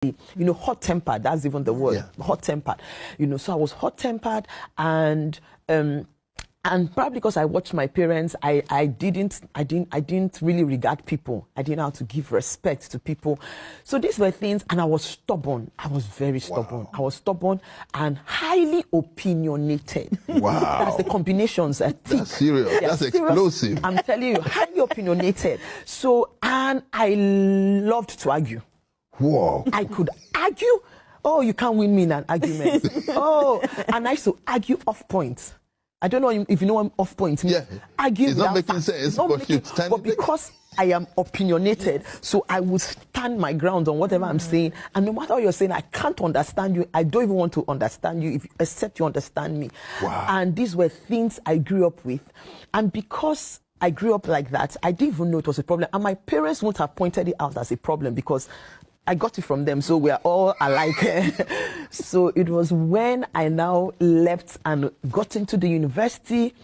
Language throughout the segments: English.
hot-tempered. That's even the word, hot-tempered. So I was hot-tempered, and probably because I watched my parents, I didn't really regard people. I didn't know how to give respect to people. So these were things, and I was stubborn. I was very stubborn. Wow. I was stubborn and highly opinionated. Wow. That's the combinations. That's serious. That's explosive. I'm telling you, highly opinionated. So, and I loved to argue. Whoa. I could argue. Oh, you can't win me in an argument. And I used to argue off point. I don't know if you know what off point means. Yeah. Argue it's not making sense, but because I am opinionated, so I would stand my ground on whatever I'm saying. And no matter what you're saying, I can't understand you. I don't even want to understand you except you understand me. Wow. And these were things I grew up with. And because I grew up like that, I didn't even know it was a problem. And my parents wouldn't have pointed it out as a problem because I got it from them, so we are all alike. So it was when I now left and got into the university.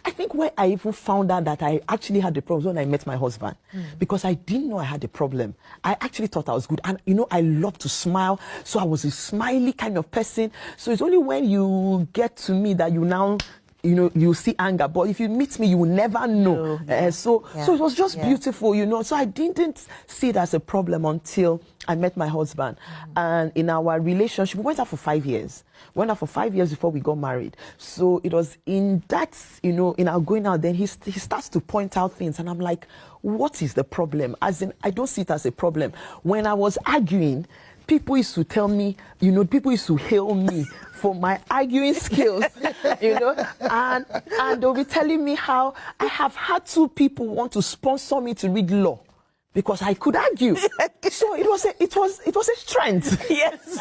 I think when I even found out that I actually had the problem when I met my husband, because I didn't know I had a problem. I actually thought I was good. And, I love to smile. So I was a smiley kind of person. So it's only when you get to me that you now... you see anger, but if you meet me, you will never know. So it was just beautiful, So I didn't see it as a problem until I met my husband. And in our relationship, we went out for 5 years. We went out for 5 years before we got married. So it was in that, in our going out, then he starts to point out things. And I'm like, what is the problem? As in, I don't see it as a problem. When I was arguing, people used to tell me, people used to hail me for my arguing skills, and they'll be telling me how I have had 2 people want to sponsor me to read law because I could argue. So it was a strength. Yes.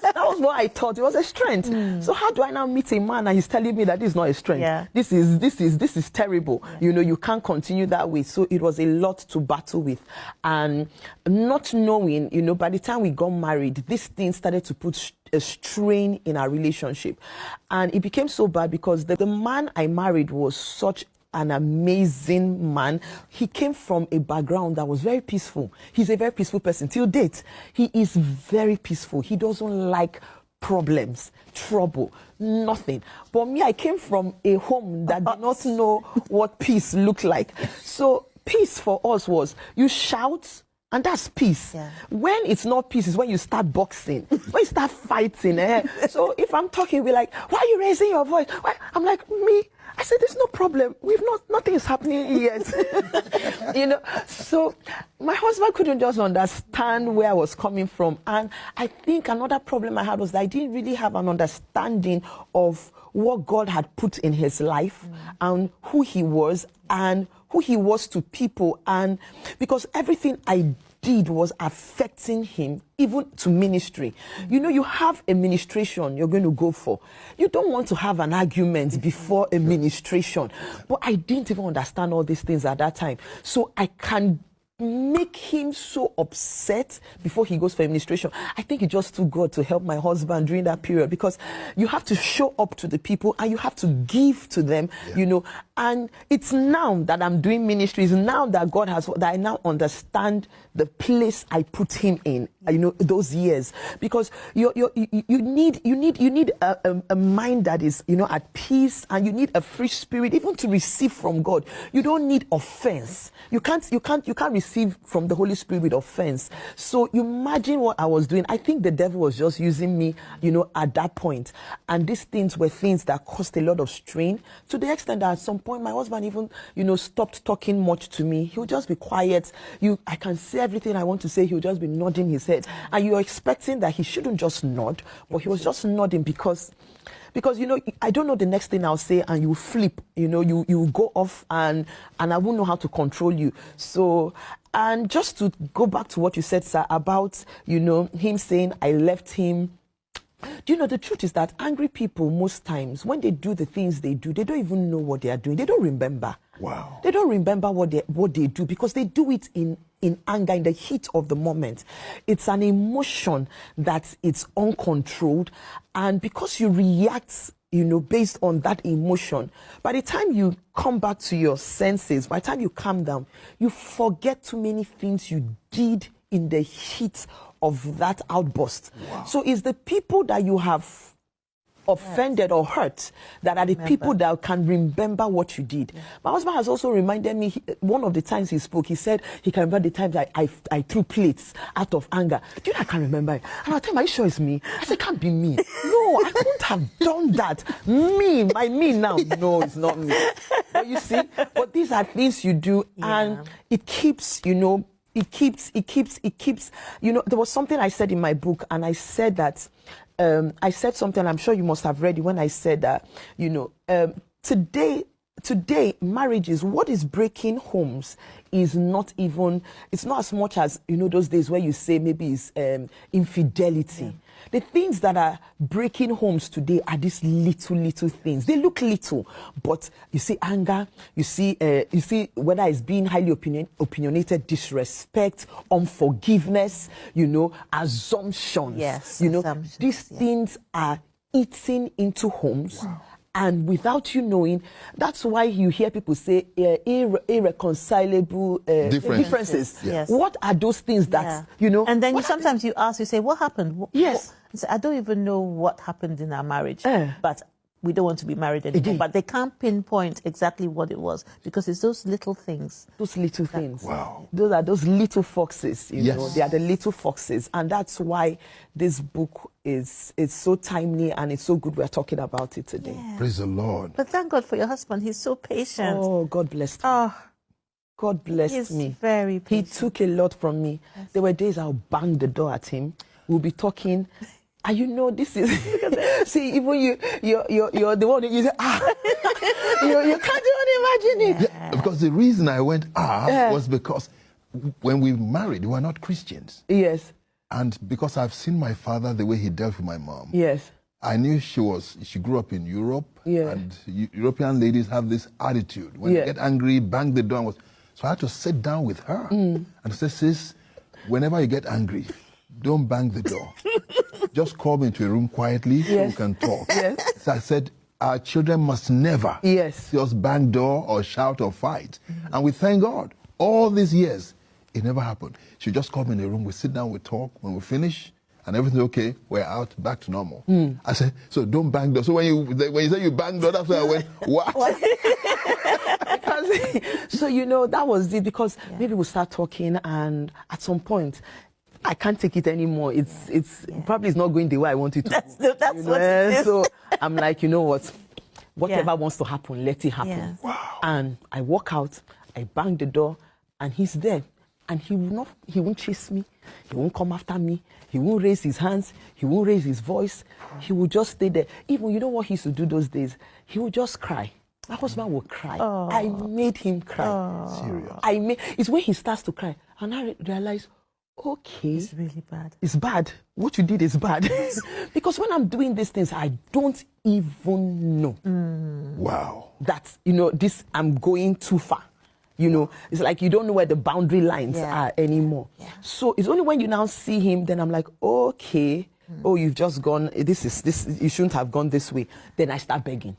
That was what I thought. It was a strength. So how do I now meet a man and he's telling me that this is not a strength? Yeah. This is terrible. Yeah. You can't continue that way. So it was a lot to battle with. And not knowing, by the time we got married, this thing started to put a strain in our relationship. And it became so bad because the man I married was such an amazing man. He came from a background that was very peaceful. He's a very peaceful person till date. He is very peaceful. He doesn't like problems, trouble, nothing. But me, I came from a home that did not know what peace looked like. So peace for us was you shout, and that's peace. Yeah. When it's not peace is when you start boxing, when you start fighting. So if I'm talking, we're like, why are you raising your voice? Why? I'm like, me? I said, there's no problem. Nothing is happening yet. So my husband couldn't just understand where I was coming from. And I think another problem I had was that I didn't really have an understanding of what God had put in his life and who he was and who he was to people. And because everything I did was affecting him, even to ministry. You have a ministration you're going to go for. You don't want to have an argument before a ministration. But I didn't even understand all these things at that time. So I can make him so upset before he goes for administration. I think it just took God to help my husband during that period, because you have to show up to the people and you have to give to them, and it's now that I'm doing ministries, now that God has, that I now understand the place I put him in, those years, because you need a mind that is, at peace, and you need a free spirit even to receive from God. You don't need offense. You can't receive from the Holy Spirit with offense. So you imagine what I was doing. I think the devil was just using me, at that point. And these things were things that caused a lot of strain, to the extent that at some point my husband even, stopped talking much to me. He would just be quiet. I can say everything I want to say. He would just be nodding his head. And you're expecting that he shouldn't just nod, but he was just nodding because I don't know the next thing I'll say, and you flip, you go off, and I won't know how to control you. So, and just to go back to what you said, sir, about, him saying I left him. Do you know, the truth is that angry people, most times, when they do the things they do, they don't even know what they are doing. They don't remember. Wow. They don't remember what they do, because they do it in anger, in the heat of the moment. It's an emotion that it's uncontrolled. And because you react, based on that emotion, by the time you come back to your senses, by the time you calm down, you forget too many things you did in the heat of that outburst. Wow. So it's the people that you have offended or hurt that are the people that can remember what you did. My husband has also reminded me, one of the times he spoke, he said he can remember the times I threw plates out of anger. Do you know I can't remember it? And I'll tell him, are you sure it's me? I said, it can't be me. No, I couldn't have done that. Me now. No, it's not me. But you see, but these are things you do, and it keeps, it keeps, there was something I said in my book, and I said that, I said something, I'm sure you must have read it, when I said that, today marriages, what is breaking homes is not even, it's not as much as, those days where you say maybe it's infidelity. Yeah. The things that are breaking homes today are these little things. They look little, but you see anger, you see whether it's being highly opinionated, disrespect, unforgiveness, assumptions. Yes, these things are eating into homes. Wow. And without you knowing, that's why you hear people say irreconcilable differences. Yes. What are those things that, And then sometimes you ask, you say, what happened? Yes. I don't even know what happened in our marriage, but we don't want to be married anymore. But they can't pinpoint exactly what it was, because it's those little things. Those little things. Wow. Those are those little foxes, Yes. They are the little foxes. And that's why this book is so timely, and it's so good we're talking about it today. Yeah. Praise the Lord. But thank God for your husband. He's so patient. Oh, God blessed me. Oh, God blessed he's me. very patient. He took a lot from me. Yes. There were days I'll bang the door at him. We'll be talking. And this is see, even you're the one that you say, you can't even imagine it. Yeah, because the reason I went was because when we married, we were not Christians. Yes. And because I've seen my father, the way he dealt with my mom. Yes. I knew she grew up in Europe. Yeah. And European ladies have this attitude. When they get angry, bang the door. So I had to sit down with her and say, sis, whenever you get angry, don't bang the door. Just call me into a room quietly so we can talk. Yes. So I said, our children must never see us bang door or shout or fight. And we thank God. All these years, it never happened. She just called me in a room, we sit down, we talk. When we finish and everything's okay, we're out, back to normal. I said, so don't bang door. So when you say you bang door, that's where I went, what? Because, that was it, because maybe we'll start talking, and at some point, I can't take it anymore. It's probably not going the way I want it to. That's what it is. So I'm like, you know what? Whatever wants to happen, let it happen. Yes. Wow. And I walk out, I bang the door, and he's there. And he won't chase me. He won't come after me. He won't raise his hands. He won't raise his voice. He will just stay there. Even, you know what he used to do those days? He would just cry. My husband would cry. Oh. I made him cry. Oh. Serious. It's when he starts to cry. And I realize, okay. It's really bad. It's bad. What you did is bad. Because when I'm doing these things, I don't even know. Wow. That, this, I'm going too far. It's like you don't know where the boundary lines are anymore. Yeah. So it's only when you now see him, then I'm like, okay, oh, you've just gone, this, you shouldn't have gone this way. Then I start begging.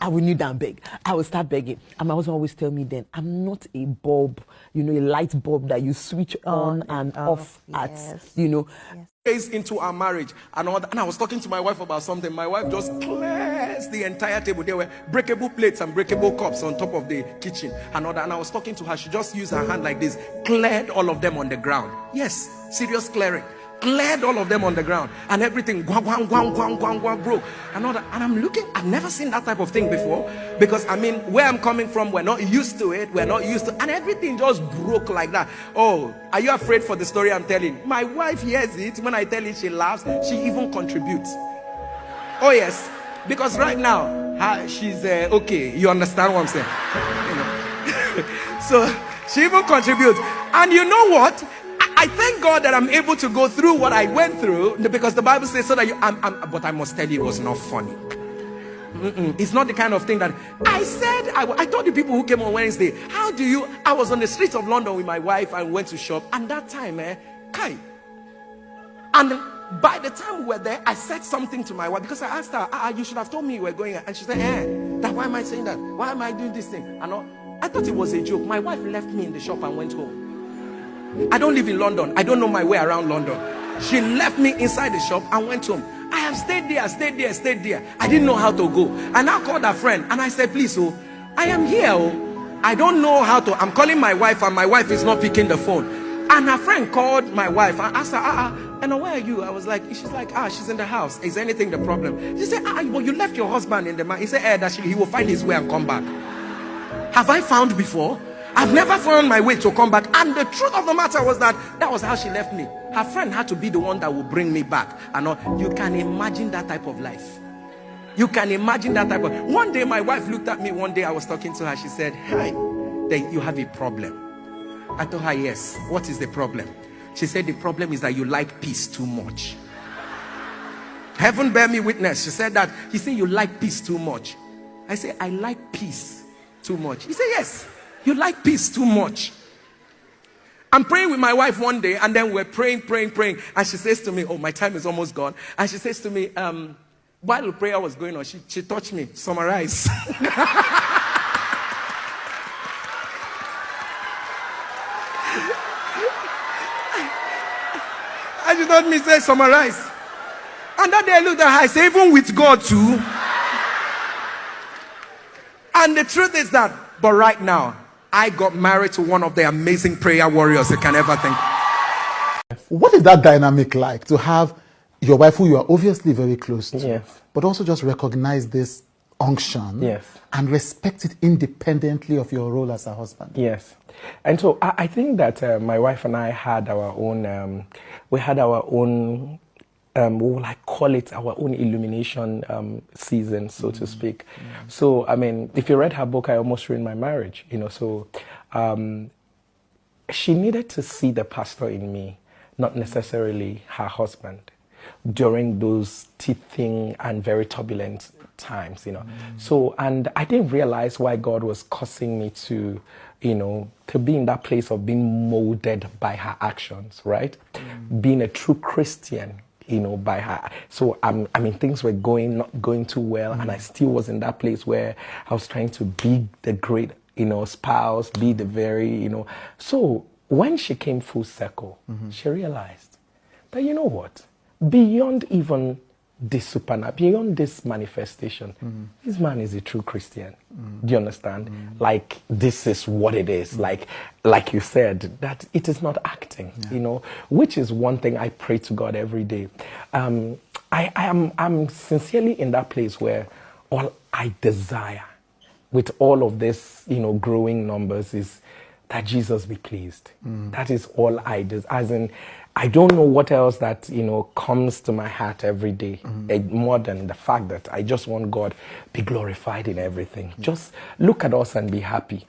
I will kneel down and beg. I will start begging. And my husband always tell me then, I'm not a bulb, a light bulb that you switch on and off at, Days into our marriage and all that. And I was talking to my wife about something. My wife just clears the entire table. There were breakable plates and breakable cups on top of the kitchen and all that. And I was talking to her. She just used her hand like this, cleared all of them on the ground. Yes, serious clearing. Cleared all of them on the ground, and everything broke and all that. And I'm looking, I've never seen that type of thing before, because where I'm coming from, we're not used to it, and everything just broke like that. Oh, are you afraid for the story I'm telling? My wife hears it. When I tell it, she laughs. She even contributes. Oh yes, because right now she's okay. You understand what I'm saying? So she even contributes, and you know what? I thank God that I'm able to go through what I went through, because the Bible says so that but I must tell you, it was not funny. It's not the kind of thing that I said. I told the people who came on Wednesday, I was on the streets of London with my wife and went to shop, and that time, Kai. And by the time we were there, I said something to my wife, because I asked her, you should have told me you were going, and she said, why am I saying that? Why am I doing this thing? And I thought it was a joke. My wife left me in the shop and went home. I don't live in London. I don't know my way around London. She left me inside the shop and went home. I have stayed there. I didn't know how to go. And I called a friend and I said, please, oh, I am here. Oh, I don't know how to. I'm calling my wife and my wife is not picking the phone. And her friend called my wife and asked her, and where are you? I was like, she's like, she's in the house. Is anything the problem? She said, well, you left your husband in the man. He said, that he will find his way and come back. Have I found before? I've never found my way to come back. And the truth of the matter was that was how she left me. Her friend had to be the one that would bring me back. And you can imagine that type of life. You can imagine that type of. One day my wife looked at me. One day I was talking to her. She said, hi, you have a problem. I told her, yes. What is the problem? She said, the problem is that you like peace too much. Heaven bear me witness. She said that. He said, you like peace too much. I said, I like peace too much. He said, yes. You like peace too much. I'm praying with my wife one day, and then we're praying. And she says to me, oh, my time is almost gone. And she says to me, while the prayer was going on, she touched me. Summarize. And she told me, say, summarize. And that day I looked at her, I said, even with God too. And the truth is that, but right now, I got married to one of the amazing prayer warriors you can ever think. What is that dynamic like, to have your wife, who you are obviously very close to, yes, but also just recognize this unction, yes, and respect it independently of your role as a husband? Yes. And so I think that my wife and I had our own, we will like call it our own illumination season, so to speak. So, I mean, if you read her book, I Almost Ruined My Marriage, so she needed to see the pastor in me, not necessarily her husband, during those teething and very turbulent times, So, and I didn't realize why God was causing me to, to be in that place of being molded by her actions, right? Being a true Christian, by her. So, I mean, things were not going too well, and I still was in that place where I was trying to be the great, spouse, be the very, So, when she came full circle, she realized that, you know what? Beyond even this supernatural, beyond this manifestation, this man is a true Christian. Do you understand? Like, this is what it is. Like you said, that it is not acting, which is one thing I pray to God every day. I'm sincerely in that place where all I desire with all of this, growing numbers is that Jesus be pleased. That is all I desire. As in, I don't know what else that, comes to my heart every day, more than the fact that I just want God be glorified in everything. Just look at us and be happy.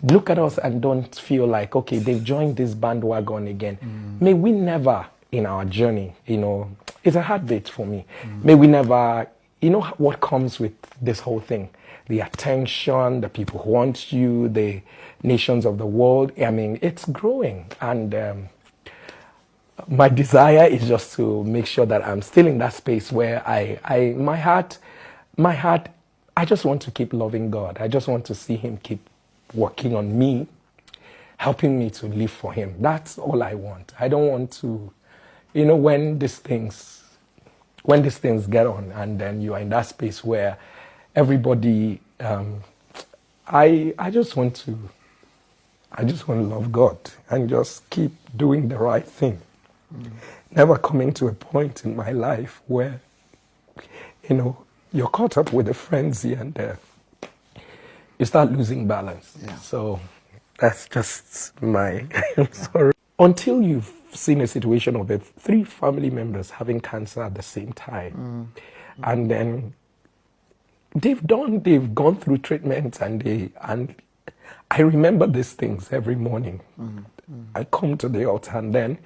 Look at us and don't feel like, okay, they've joined this bandwagon again. May we never, in our journey, it's a heartbeat for me. May we never, what comes with this whole thing? The attention, the people who want you, the nations of the world. I mean, it's growing. And my desire is just to make sure that I'm still in that space where my heart, I just want to keep loving God. I just want to see Him keep working on me, helping me to live for Him. That's all I want. I don't want to, when these things get on, and then you are in that space where everybody, I just want to love God and just keep doing the right thing. Never coming to a point in my life where, you're caught up with a frenzy and you start losing balance. Yeah. So that's just my, I'm sorry. Until you've seen a situation of 3 family members having cancer at the same time, and then they've gone through treatment, and I remember these things every morning. I come to the altar, and then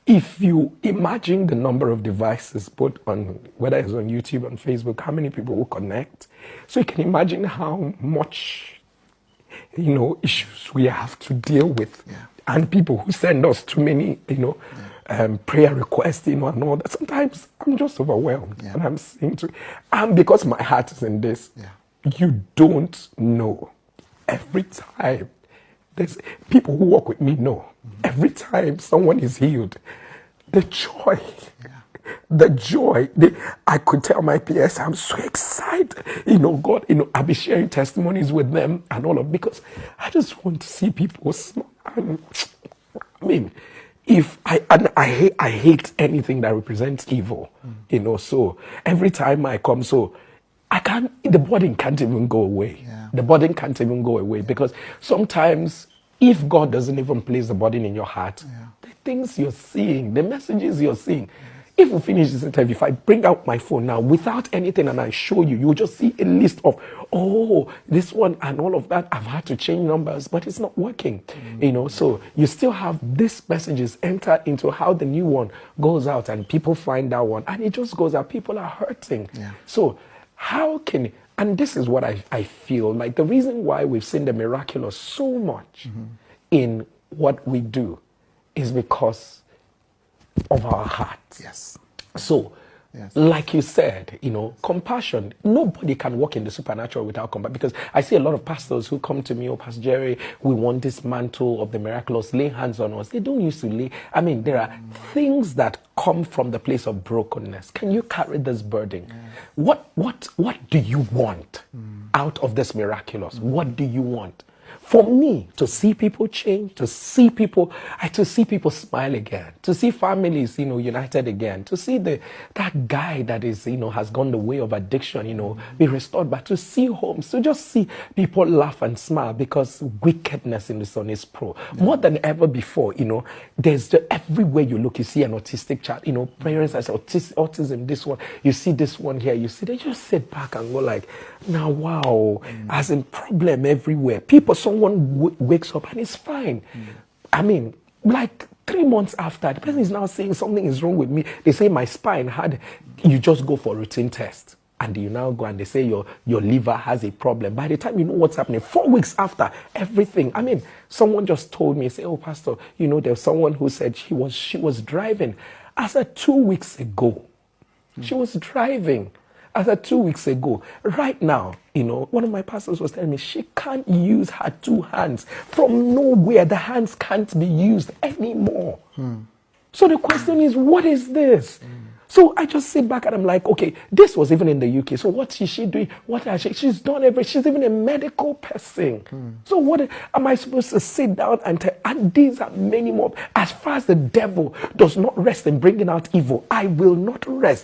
if you imagine the number of devices put on, whether it's on YouTube, on Facebook, how many people will connect, so you can imagine how much, issues we have to deal with, and people who send us too many, prayer requests, and all that. Sometimes I'm just overwhelmed, and I'm saying and because my heart is in this, you don't know. Every time there's people who walk with me know. Every time someone is healed, the joy, I could tell my peers, I'm so excited. God, I'll be sharing testimonies with them and all of, because I just want to see people smile. I mean, I hate anything that represents evil, so every time I come, the burden can't even go away. Yeah. The burden can't even go away, because sometimes if God doesn't even place the burden in your heart, the things you're seeing, the messages you're seeing, if we finish this interview, if I bring out my phone now without anything and I show you, you'll just see a list of, this one and all of that. I've had to change numbers, but it's not working. So you still have these messages enter into how the new one goes out, and people find that one and it just goes out. People are hurting. Yeah. So how can, and this is what I feel like the reason why we've seen the miraculous so much in what we do is because of our hearts. Yes. So, like you said, compassion. Nobody can walk in the supernatural without compassion. Because I see a lot of pastors who come to me, Pastor Jerry, we want this mantle of the miraculous, lay hands on us. They don't used to lay. I mean, there are things that come from the place of brokenness. Can you carry this burden? What do you want out of this miraculous? What do you want? For me, to see people change, to see people smile again, to see families, united again, to see that guy that is, has gone the way of addiction, be restored, but to see homes, to just see people laugh and smile, because wickedness in the sun is pro. More than ever before, there's everywhere you look, you see an autistic child, parents that say autism, this one, you see this one here, they just sit back and go like, now, wow, as in problem everywhere. Someone wakes up and it's fine. I mean, like 3 months after, the person is now saying something is wrong with me. They say my spine had, you just go for a routine test. And you now go and they say your liver has a problem. By the time you know what's happening, 4 weeks after, everything. I mean, someone just told me, say, Pastor, there's someone who said she was driving. As of 2 weeks ago, she was driving. As of 2 weeks ago, right now, one of my pastors was telling me she can't use her 2 hands. From nowhere, the hands can't be used anymore. So the question is, what is this? So I just sit back and I'm like, okay, this was even in the UK. So what is she doing? What has she's done she's even a medical person. So what am I supposed to sit down and tell? And these are many more. As far as the devil does not rest in bringing out evil, I will not rest.